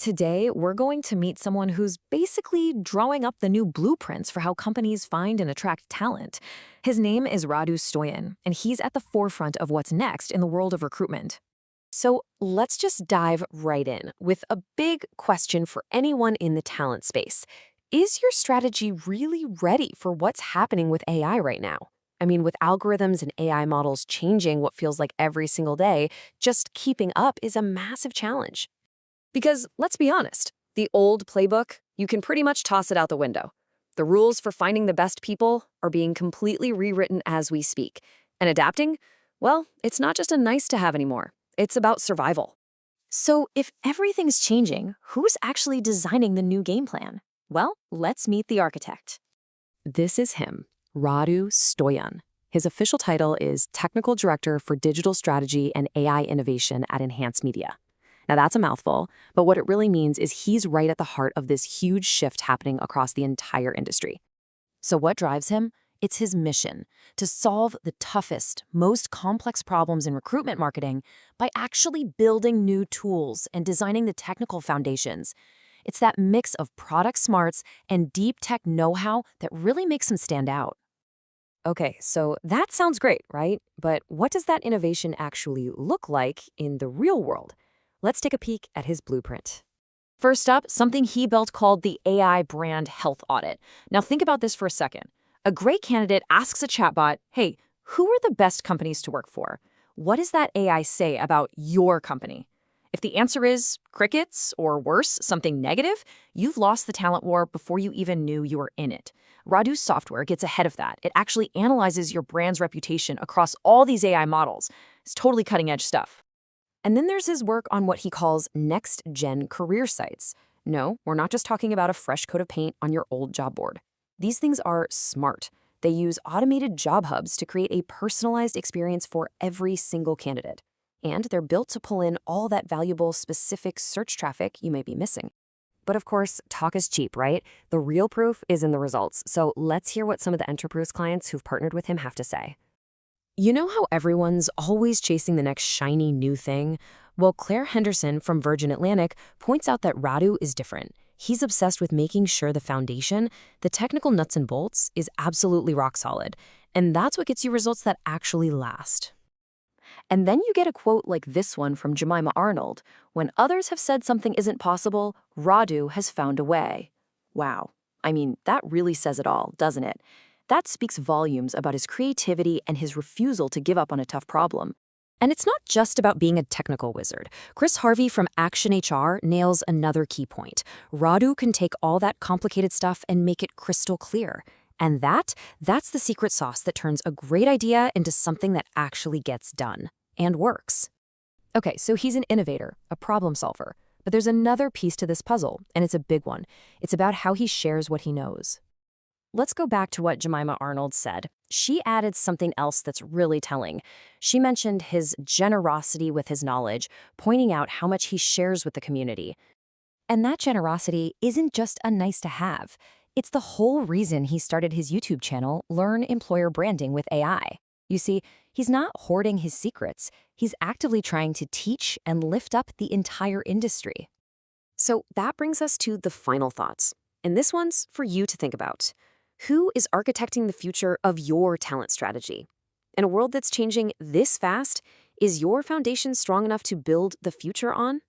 Today, we're going to meet someone who's basically drawing up the new blueprints for how companies find and attract talent. His name is Radu Stoian, and he's at the forefront of what's next in the world of recruitment. So let's just dive right in with a big question for anyone in the talent space. Is your strategy really ready for what's happening with AI right now? I mean, with algorithms and AI models changing what feels like every single day, just keeping up is a massive challenge. Because let's be honest, the old playbook, you can pretty much toss it out the window. The rules for finding the best people are being completely rewritten as we speak. And adapting, well, it's not just a nice to have anymore. It's about survival. So, if everything's changing, who's actually designing the new game plan? Well, let's meet the architect. This is him, Radu Stoian. His official title is Technical Director for Digital Strategy and AI Innovation at Enhance Media. Now that's a mouthful, but what it really means is he's right at the heart of this huge shift happening across the entire industry. So, what drives him? It's his mission to solve the toughest, most complex problems in recruitment marketing by actually building new tools and designing the technical foundations. It's that mix of product smarts and deep tech know-how that really makes him stand out. Okay, so that sounds great, right? But what does that innovation actually look like in the real world? Let's take a peek at his blueprint. First up, something he built called the AI Brand Health Audit. Now think about this for a second. A great candidate asks a chatbot, hey, who are the best companies to work for? What does that AI say about your company? If the answer is crickets, or worse, something negative, you've lost the talent war before you even knew you were in it. Radu's software gets ahead of that. It actually analyzes your brand's reputation across all these AI models. It's totally cutting-edge stuff. And then there's his work on what he calls next-gen career sites. No, we're not just talking about a fresh coat of paint on your old job board. These things are smart. They use automated job hubs to create a personalized experience for every single candidate. And they're built to pull in all that valuable, specific search traffic you may be missing. But of course, talk is cheap, right? The real proof is in the results. So let's hear what some of the enterprise clients who've partnered with him have to say. You know how everyone's always chasing the next shiny new thing? Well, Claire Henderson from Virgin Atlantic points out that Radu is different. He's obsessed with making sure the foundation, the technical nuts and bolts, is absolutely rock solid. And that's what gets you results that actually last. And then you get a quote like this one from Jemima Arnold. When others have said something isn't possible, Radu has found a way. Wow. I mean, that really says it all, doesn't it? That speaks volumes about his creativity and his refusal to give up on a tough problem. And it's not just about being a technical wizard. Chris Harvey from Action HR nails another key point. Radu can take all that complicated stuff and make it crystal clear. And that's the secret sauce that turns a great idea into something that actually gets done and works. Okay, so he's an innovator, a problem solver. But there's another piece to this puzzle, and it's a big one. It's about how he shares what he knows. Let's go back to what Jemima Arnold said. She added something else that's really telling. She mentioned his generosity with his knowledge, pointing out how much he shares with the community. And that generosity isn't just a nice to have. It's the whole reason he started his YouTube channel, Learn Employer Branding with AI. You see, he's not hoarding his secrets. He's actively trying to teach and lift up the entire industry. So that brings us to the final thoughts. And this one's for you to think about. Who is architecting the future of your talent strategy? In a world that's changing this fast, is your foundation strong enough to build the future on?